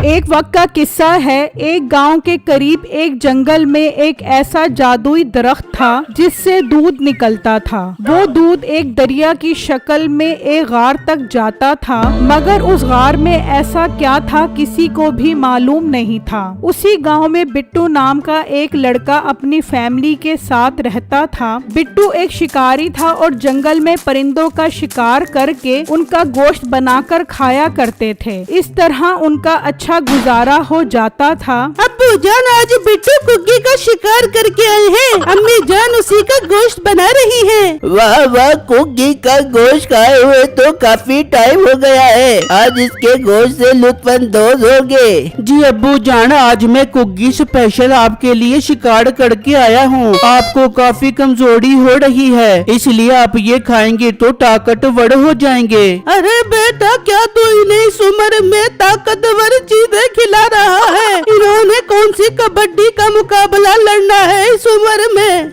एक वक्त का किस्सा है। एक गांव के करीब एक जंगल में एक ऐसा जादुई दरख्त था जिससे दूध निकलता था। वो दूध एक दरिया की शक्ल में एक गार तक जाता था, मगर उस गार में ऐसा क्या था किसी को भी मालूम नहीं था। उसी गांव में बिट्टू नाम का एक लड़का अपनी फैमिली के साथ रहता था। बिट्टू एक शिकारी था और जंगल में परिंदों का शिकार करके उनका गोश्त बनाकर खाया करते थे। इस तरह उनका अच्छा गुजारा हो जाता था। अब्बू जान आज बिट्टू कुक्की का शिकार करके आए हैं। अम्मी जान उसी का गोश्त बना रही हैं। वाह वाह, कुक्की का गोश्त खाए हुए तो काफी टाइम हो गया है। आज इसके गोश्त से लुत्फानंदोज होंगे। जी अब्बू जान, आज मैं कुक्की स्पेशल आपके लिए शिकार करके आया हूँ। आपको काफी कमजोरी हो रही है, इसलिए आप ये खाएंगे तो ताकतवर हो जाएंगे। अरे बेटा, क्या तू इन्हें इस उम्र में ताकतवर चीजें खिला रहा है? इन्होंने कौन सी कबड्डी का मुकाबला लड़ना है इस उम्र में?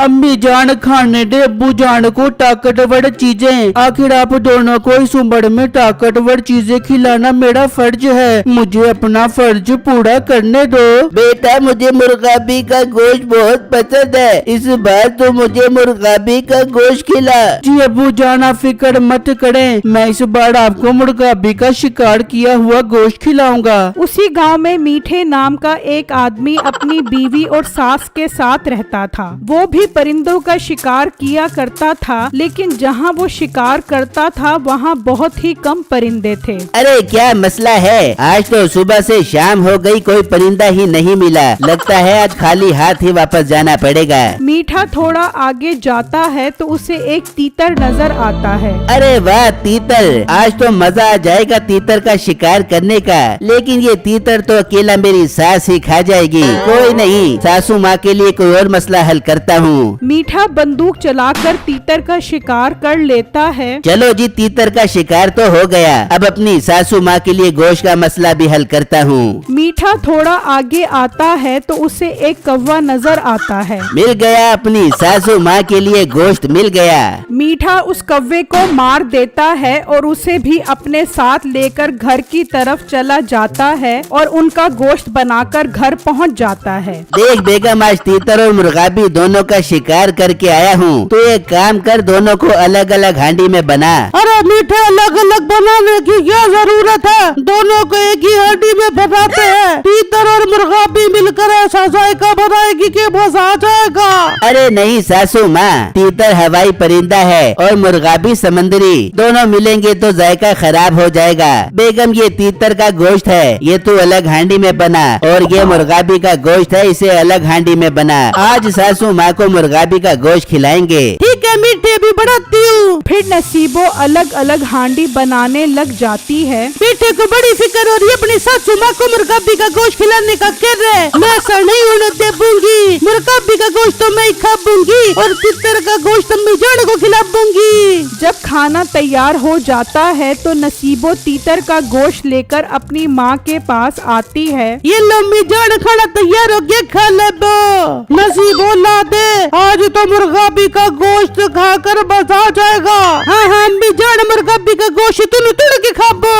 अम्मी जान, खाने दे अब्बू जान को ताकतवर चीजें। आखिर आप दोनों को इस उम्र में ताकतवर चीजें खिलाना मेरा फर्ज है। मुझे अपना फर्ज पूरा करने दो। बेटा, मुझे मुर्गाबी का गोश्त बहुत पसंद है। इस बार तो मुझे मुर्गाबी का गोश्त खिला। जी अब्बू जान, आप फिक्र मत करें, मैं इस बार आपको मुर्गाबी का शिकार किया हुआ गोश्त खिलाऊंगा। उसी गांव में मीठे नाम का एक आदमी अपनी बीवी और सास के साथ रहता था। वो भी परिंदों का शिकार किया करता था, लेकिन जहां वो शिकार करता था वहां बहुत ही कम परिंदे थे। अरे क्या मसला है? आज तो सुबह से शाम हो गई, कोई परिंदा ही नहीं मिला। लगता है आज खाली हाथ ही वापस जाना पड़ेगा। मीठा थोड़ा आगे जाता है तो उसे एक तीतर नजर आता है। अरे वाह तीतर, आज तो मजा आ जाएगा तीतर का शिकार करने का। लेकिन ये तीतर तो अकेला मेरी सास ही खा जाएगी। कोई नहीं, सासू माँ के लिए कोई और मसला हल करता हूँ। मीठा बंदूक चलाकर तीतर का शिकार कर लेता है। चलो जी, तीतर का शिकार तो हो गया। अब अपनी सासू माँ के लिए गोश्त का मसला भी हल करता हूँ। मीठा थोड़ा आगे आता है तो उसे एक कौवा नजर आता है। मिल गया, अपनी सासू माँ के लिए गोश्त मिल गया। मीठा उस कौवे को मार देता है और उसे भी अपने साथ लेकर घर की तरफ चला जाता है और उनका गोश्त बनाकर घर पहुंच जाता है। देख बेगम, आज तीतर और मुर्गाबी दोनों का शिकार करके आया हूँ। तो एक काम कर, दोनों को अलग अलग हांडी में बना। अरे मीठे, अलग अलग बनाने की क्या जरूरत है? दोनों को एक ही हांडी में बनाते हैं। तीतर और मुर्गाबी मिलकर ऐसा जायका बनाएगी कि मजा आ जाएगा। अरे नहीं सासू माँ, तीतर हवाई परिंदा है और मुर्गाबी समंदरी। दोनों मिलेंगे तो जायका खराब हो जाएगा। बेगम, ये तीतर का गोश्त है, ये तू अलग हांडी में बना, और ये मुर्गाबी का गोश्त है, इसे अलग हांडी में बना। आज सासू माँ को मुर्गाबी का गोश्त खिलाएंगे। ठीक है मीठे, भी बढ़ाती हूँ। फिर नसीबो अलग अलग हांडी बनाने लग जाती है। मीठे को बड़ी फिक्र हो रही है अपनी सासू माँ को मुर्गाबी का गोश्त खिलाने का। कर रहे मैं ऐसा नहीं होने देबूंगी। मुर्गाबी का गोश्त तो मैं ही खाबूंगी और तीतर का गोश्त अम्मी जान को खिलाबूंगी। जब खाना तैयार हो जाता है तो नसीबो तीतर का गोश्त लेकर अपनी माँ के पास आती है। ये लो अम्मी जान, खाना तैयार हो गया, खा ले बो। नसीबो ला दे, आज तो मुर्गाबी का गोश्त खाकर मजा आ जाएगा। हाँ हाँ अम्मी जान, मुर्गाबी का गोश्त तू तोड़ के खाबो।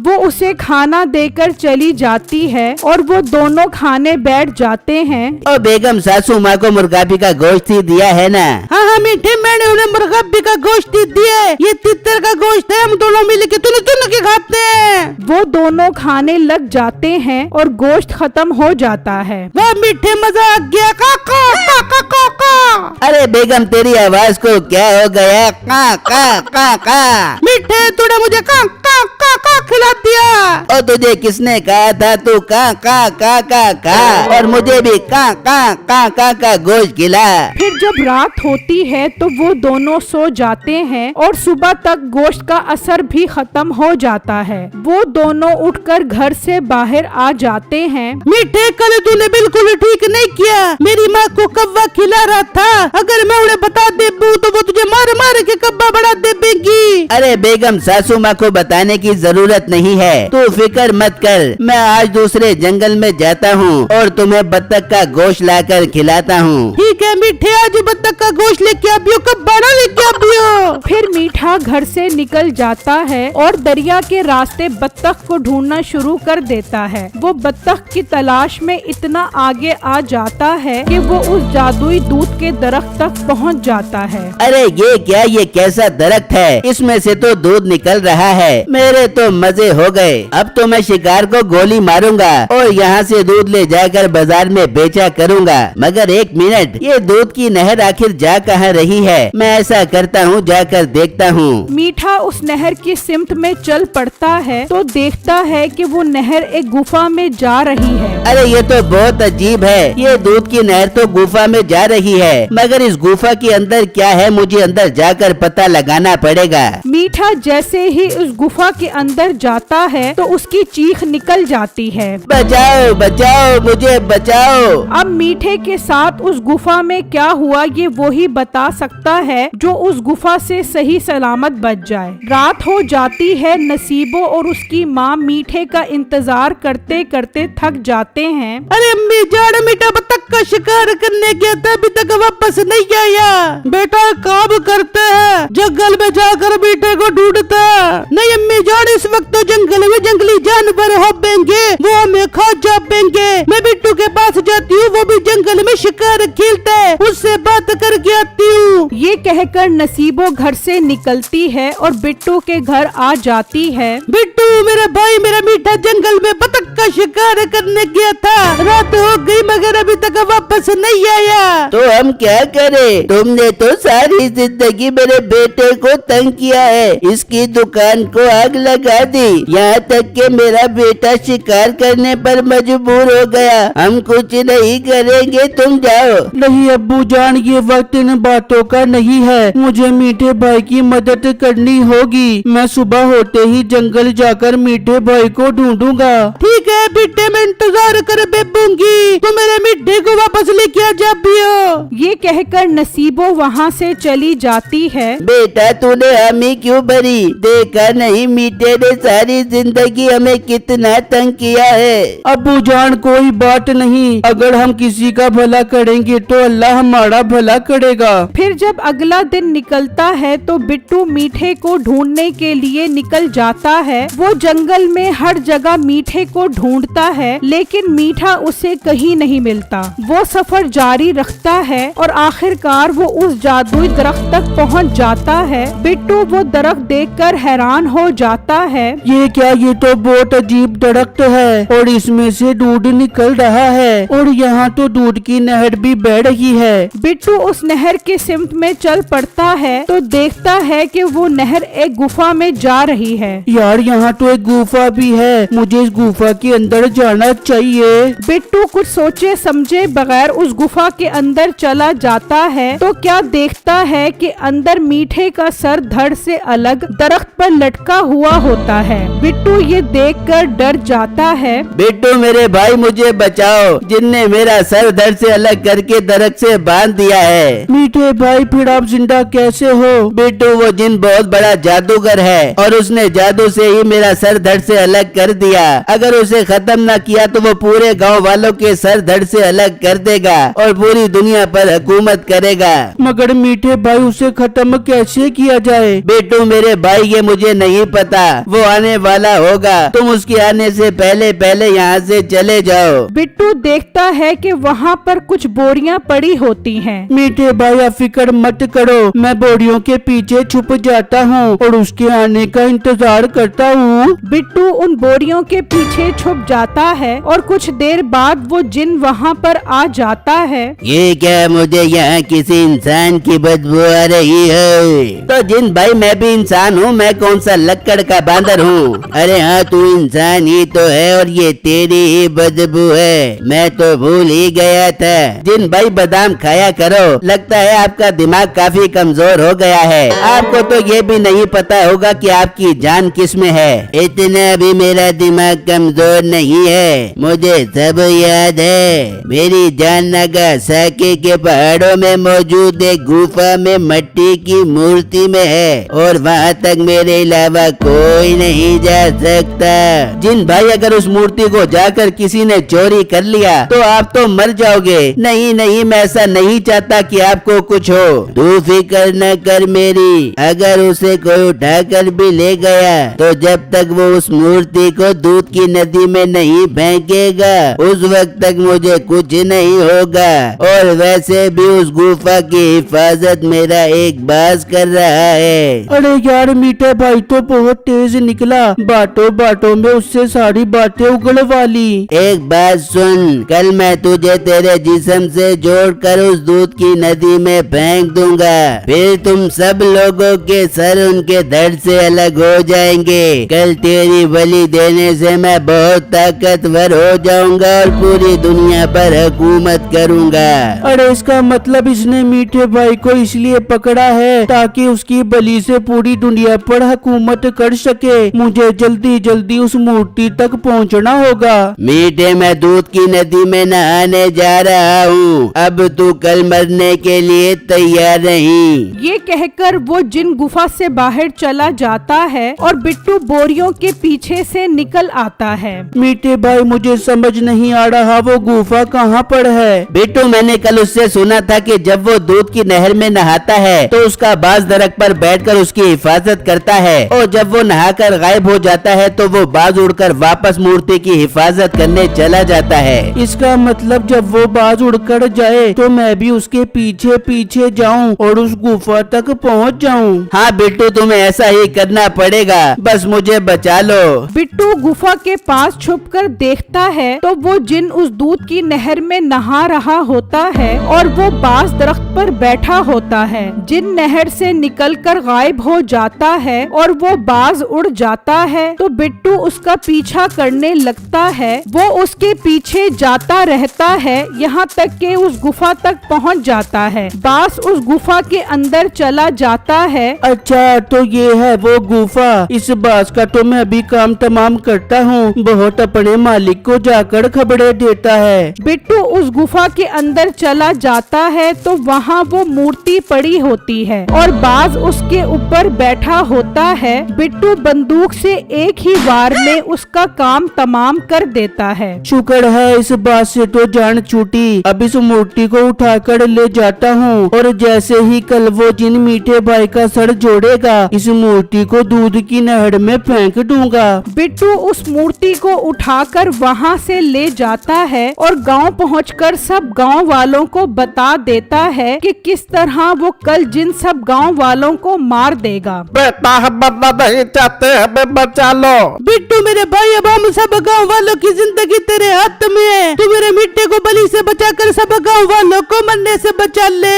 वो उसे खाना देकर चली जाती है और वो दोनों खाने बैठ जाते हैं। ओ बेगम, सासू माँ को मुर्गाबी का गोश्त ही दिया है ना? हाँ हाँ मीठे, मैंने उन्हें मुर्गाबी का गोश्त ही दिया है। ये तीतर का गोश्त है, हम दोनों मिलके तुन के खाते हैं। वो दोनों खाने लग जाते हैं और गोश्त खत्म हो जाता है। वाह मीठे, मजा आ गया। काका काका काका। अरे बेगम, तेरी आवाज को क्या हो गया? का का का का। मीठे, तूने मुझे का का का का खिला दिया। और तुझे किसने कहा था तू का का का का का? और मुझे भी का का गोश्त खिला। फिर जब रात होती है तो वो दोनों सो जाते हैं और सुबह तक गोश्त का असर भी खत्म हो जाता है। वो दोनों उठकर घर से बाहर आ जाते हैं। मीठे, कल तूने बिल्कुल ठीक नहीं किया। मेरी माँ को कब्बा खिला रहा था। अगर मैं उन्हें बता देबू तो वो तुझे मार मार के कब्बा बढ़ा देगी। अरे बेगम, सासू माँ को बताने की जरूरत नहीं नहीं है। तू फिक्र मत कर, मैं आज दूसरे जंगल में जाता हूँ और तुम्हें बत्तख का गोश्त लाकर खिलाता हूँ। ठीक है मीठे, आज बत्तख का गोश्त लेके आबियो, कब बड़ा लेके आबियो। फिर मीठा घर से निकल जाता है और दरिया के रास्ते बत्तख को ढूंढना शुरू कर देता है। वो बत्तख की तलाश में इतना आगे आ जाता है कि वो उस जादुई दूध के दरख्त तक पहुंच जाता है। अरे ये क्या, ये कैसा दरख्त है, इसमें से तो दूध निकल रहा है। मेरे तो मजे हो गए। अब तो मैं शिकार को गोली मारूंगा और यहाँ से दूध ले जाकर बाजार में बेचा करूंगा। मगर एक मिनट, ये दूध की नहर आखिर जा कहाँ रही है? मैं ऐसा करता हूँ, जाकर देखता हूँ। मीठा उस नहर की सिमत में चल पड़ता है तो देखता है कि वो नहर एक गुफा में जा रही है। अरे ये तो बहुत अजीब है, ये दूध की नहर तो गुफा में जा रही है, मगर इस गुफा के अंदर क्या है, मुझे अंदर जाकर पता लगाना पड़ेगा। मीठा जैसे ही उस गुफा के अंदर जाता है तो उसकी चीख निकल जाती है, बचाओ बचाओ, मुझे बचाओ। अब मीठे के साथ उस गुफा में क्या हुआ ये वो ही बता सकता है जो उस गुफा से सही सलामत बच जाए। रात हो जाती है। नसीबो और उसकी माँ मीठे का इंतजार करते करते थक जाते हैं। अरे अम्मी जान, मीठा बत्तख का शिकार करने गया था, अभी तक वापस नहीं आया। बेटा काम करते हैं, जंगल में जाकर मीठे को ढूंढते हैं। नहीं अम्मी जान, इस वक्त तो जंगल में जंगली जानवर होंगे, वो हमें खा जाएंगे। मैं बिट्टू के पास जाती हूँ, वो भी जंगल में शिकार खेलता है, उससे बात करके आती हूँ। ये कहकर नसीबो घर से निकलती है और बिट्टू के घर आ जाती है। बिट्टू मेरा भाई, मेरा मीठा जंगल में बतख का शिकार करने गया था, रात हो गई मगर अभी तक वापस नहीं आया। तो हम क्या करें? तुमने तो सारी जिंदगी मेरे बेटे को तंग किया है, इसकी दुकान को आग लगा दी, यहाँ तक कि मेरा बेटा शिकार करने पर मजबूर हो गया। हम कुछ नहीं करेंगे, तुम जाओ। नहीं अब्बू जान, ये वक्त इन बातों का नहीं है, मुझे मीठे भाई की मदद करनी होगी। मैं सुबह होते ही जंगल जाकर मीठे भाई को ढूंढूंगा। ठीक है बेटे, मैं इंतजार कर बेबूंगी, तो मेरे मीठे को वापस लेके आ जा बियो। ये कहकर नसीबो वहाँ से चली जाती है। बेटा तूने हमें क्यों भरी? देखा नहीं मीठे ने सारी जिंदगी हमें कितना तंग किया है। अब्बू जान कोई बात नहीं, अगर हम किसी का भला करेंगे तो अल्लाह हमारा भला करेगा। फिर जब अगला दिन निकलता है तो बिट्टू मीठे को ढूंढने के लिए निकल जाता है। वो जंगल में हर जगह मीठे को ढूंढता है लेकिन मीठा उसे कहीं नहीं मिलता। वो सफर जारी रखता है और आखिरकार वो उस जादुई दरख्त तक पहुंच जाता है। बिट्टू वो दरख्त देखकर हैरान हो जाता है। ये क्या, ये तो बहुत अजीब दरख्त है और इसमें से दूध निकल रहा है और यहाँ तो दूध की नहर भी बह रही है। बिट्टू उस नहर के सिमत में चल पड़ता है तो देखता है कि वो नहर एक गुफा में जा रही है। यार यहाँ तो एक गुफा भी है, मुझे इस गुफा के अंदर जाना चाहिए। बिट्टू कुछ सोचे समझे बगैर उस गुफा के अंदर चला जाता है तो क्या देखता है कि अंदर मीठे का सर धड़ से अलग दरख्त पर लटका हुआ होता है। बिट्टू ये देखकर डर जाता है। बिट्टू मेरे भाई मुझे बचाओ, जिनने मेरा सर धड़ से अलग करके दरख्त से बांध दिया है। मीठे भाई फिर आप जिंदा कैसे हो? बिट्टू वो जिन बहुत बड़ा जादूगर है और उसने जादू से ही मेरा सर धड़ से अलग कर दिया। अगर उसे खत्म न किया तो वो पूरे गांव वालों के सर धड़ से अलग कर देगा और पूरी दुनिया पर हुकूमत करेगा। मगर मीठे भाई उसे खत्म कैसे किया जाए? बिट्टू मेरे भाई ये मुझे नहीं पता, वो आने वाला होगा, तुम उसके आने से पहले पहले यहाँ से चले जाओ। बिट्टू देखता है कि वहाँ पर कुछ बोरियां पड़ी होती हैं। मीठे भाई आप फिक्र मत करो, मैं बोरियों के पीछे छुप जाता हूँ और उसके आने का इंतजार करता हूँ। बिट्टू उन बोरियों के पीछे छुप जाता है और कुछ देर बाद वो जिन वहाँ पर आ जाता है। ये क्या, मुझे यहाँ किसी इंसान की बदबू आ रही है? तो जिन भाई मैं भी इंसान हूँ, मैं कौन सा लक्कड़ का बांदर हूँ? अरे हाँ तू इंसान ही तो है और ये तेरी ही बदबू है, मैं तो भूल ही गया था। जिन भाई बादाम खाया करो, लगता है आपका दिमाग दिमाग काफी कमजोर हो गया है। आपको तो ये भी नहीं पता होगा कि आपकी जान किस में है। इतना भी मेरा दिमाग कमजोर नहीं है, मुझे सब याद है। मेरी जान नागासाकी के पहाड़ों में मौजूद एक गुफा में मिट्टी की मूर्ति में है और वहाँ तक मेरे अलावा कोई नहीं जा सकता। जिन भाई, अगर उस मूर्ति को जाकर किसी ने चोरी कर लिया तो आप तो मर जाओगे। नहीं नहीं, मैं ऐसा नहीं चाहता कि आपको कुछ हो। तू फिक्र न कर मेरी, अगर उसे कोई उठाकर भी ले गया तो जब तक वो उस मूर्ति को दूध की नदी में नहीं फेंकेगा उस वक्त तक मुझे कुछ नहीं होगा। और वैसे भी उस गुफा की हिफाजत मेरा एक बाज कर रहा है। अरे यार, मीठे भाई तो बहुत तेज निकला, बातों बातों में उससे सारी बातें उगलवा ली। एक बात सुन, कल मैं तुझे तेरे जिस्म से जोड़कर उस दूध की नदी में फेंक दूंगा, फिर तुम सब लोगों के सर उनके धड़ से अलग हो जाएंगे। कल तेरी बलि देने से मैं बहुत ताकतवर हो जाऊंगा और पूरी दुनिया पर हुकूमत करूंगा। अरे इसका मतलब इसने मीठे भाई को इसलिए पकड़ा है ताकि उसकी बलि से पूरी दुनिया पर हुकूमत कर सके। मुझे जल्दी जल्दी उस मूर्ति तक पहुंचना होगा। मीठे, मैं दूध की नदी में नहाने जा रहा हूँ, अब तू कल मरने के लिए तैयार नहीं। ये कहकर वो जिन गुफा से बाहर चला जाता है और बिट्टू बोरियों के पीछे से निकल आता है। मीठे भाई, मुझे समझ नहीं आ रहा वो गुफा कहाँ पर है। बिट्टू, मैंने कल उससे सुना था कि जब वो दूध की नहर में नहाता है तो उसका बाज दरख्त पर बैठकर उसकी हिफाजत करता है और जब वो नहाकर गायब हो जाता है तो वो बाज उड़कर वापस मूर्ति की हिफाजत करने चला जाता है। इसका मतलब जब वो बाज उड़कर जाए तो मैं भी उसके पीछे पीछे जाऊं और उस गुफा तक पहुंच जाऊं। हाँ बिट्टू, तुम्हें ऐसा ही करना पड़ेगा, बस मुझे बचा लो। बिट्टू गुफा के पास छुपकर देखता है तो वो जिन उस दूध की नहर में नहा रहा होता है और वो बाज दरख्त पर बैठा होता है। जिन नहर से निकलकर गायब हो जाता है और वो बाज उड़ जाता है तो बिट्टू उसका पीछा करने लगता है। वो उसके पीछे जाता रहता है यहाँ तक कि उस गुफा तक पहुँच जाता है। बाज उस गुफा के अंदर चला जाता है। अच्छा, तो ये है वो गुफा। इस बात का तो मैं अभी काम तमाम करता हूँ, बहुत अपने मालिक को जाकर खबरें देता है। बिट्टू उस गुफा के अंदर चला जाता है तो वहाँ वो मूर्ति पड़ी होती है और बाज उसके ऊपर बैठा होता है। बिट्टू बंदूक से एक ही वार में उसका काम तमाम कर देता है। शुक्र है इस बात से तो जान छूटी। अब इस मूर्ति को उठाकर ले जाता हूँ और जैसे ही कल वो जिन मीठे भाई का सर जोड़ेगा इस मूर्ति को दूध की नहर में फेंक दूंगा। बिट्टू उस मूर्ति को उठाकर वहाँ से ले जाता है और गांव पहुंचकर सब गांव वालों को बता देता है कि किस तरह वो कल जिन सब गांव वालों को मार देगा। बेटा, हम मरना नहीं चाहते, हमें बचा लो। बिट्टू मेरे भाई, अब हम सब गांव वालों की जिंदगी तेरे हाथ में है। तू मेरे मिट्टी को बलि से बचाकर सब गांव वालों को मरने से बचा ले।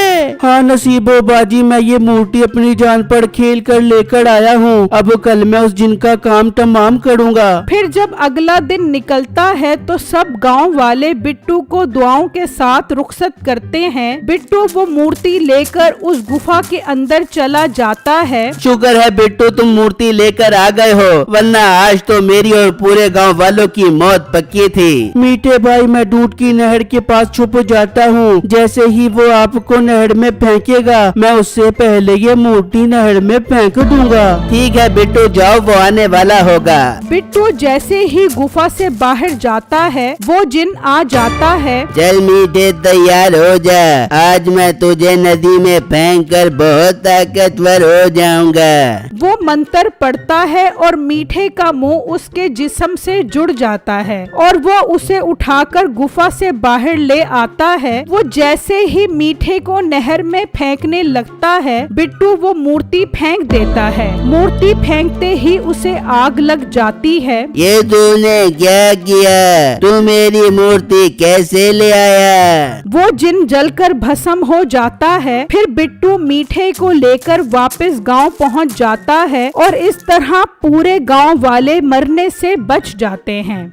हाँ नसीबो बाजी, मैं ये मूर्ति अपनी जान पर खेल कर लेकर आया हूँ। अब कल मैं उस जिन का काम तमाम करूँगा। फिर जब अगला दिन निकलता है तो सब गांव वाले बिट्टू को दुआओं के साथ रुखसत करते हैं। बिट्टू वो मूर्ति लेकर उस गुफा के अंदर चला जाता है। शुक्र है बिट्टू, तुम मूर्ति लेकर आ गए हो, वरना आज तो मेरी और पूरे गांव वालों की मौत पक्की थी। मीठे भाई, मैं दूध की नहर के पास छुप जाता हूँ। जैसे ही वो आपको नहर में फेंकेगा मैं उससे पहले ये मूर्ति नहर में फेंक दूंगा। ठीक है बिट्टू, जाओ, वो आने वाला होगा। बिट्टू जैसे ही गुफा से बाहर जाता है वो जिन आ जाता है। चल मीठे, तैयार हो जा, आज मैं तुझे नदी में फेंक कर बहुत ताकतवर हो जाऊंगा। वो मंत्र पढ़ता है और मीठे का मुंह उसके जिस्म से जुड़ जाता है और वो उसे उठाकर गुफा से बाहर ले आता है। वो जैसे ही मीठे को नहर में फेंकने लगता है बिट्टू वो मूर्ति फेंक देता है। मूर्ति फेंकते ही उसे आग लग जाती है। ये तूने क्या किया? तू मेरी मूर्ति कैसे ले आया? वो जिन जलकर भस्म हो जाता है। फिर बिट्टू मीठे को लेकर वापस गांव पहुंच जाता है और इस तरह पूरे गांव वाले मरने से बच जाते हैं।